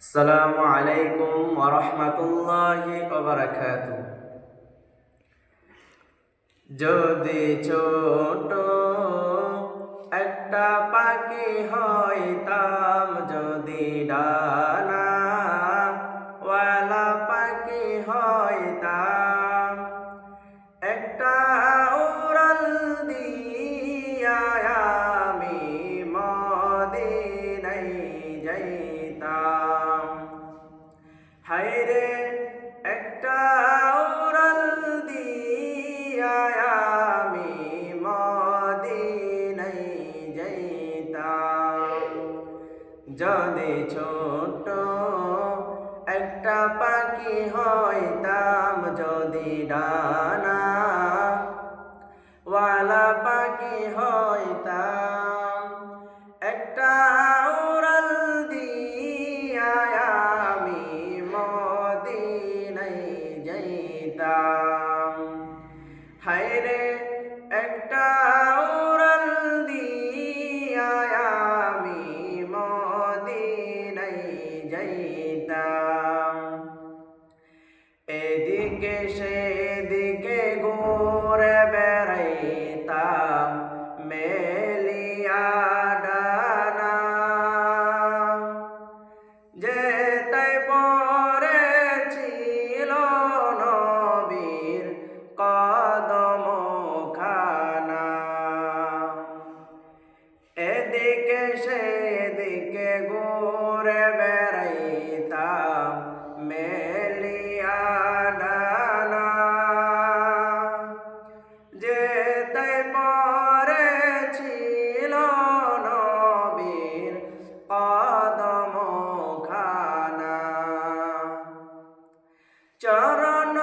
আসসালামু আলাইকুম ওয়া রাহমাতুল্লাহি ওয়া বারাকাতুহু। যদি ছোট একটা পাখি হইতাম, যদি ডানা ওয়ালা পাখি হইতাম, একটা উড়াল দিয়া আমি মদিনায় যাইতাম। হায়রে একটা উড়াল দিয়া আমি মদিনায় যাইতাম। যদি ছোট একটা পাখি হইতাম, যদি ডানা ওয়ালা পাখি হইতাম, একটা উড়াল দিয়া আমি মদিনায় যাইতাম। হায়রে একটা উড়াল দিয়া আমি মদিনায় যাইতাম। এদিকে সেদিকে ঘুরে বেড়াইতাম মেলিয়া ডানা, যেতে পড়েছিল নবীর কদম খানা। এদিকে সেদিকে ঘুরে বেড়াইতাম মেলিয়া ডানা, যেতে পড়েছিল নবীর কদম খানা। চরণ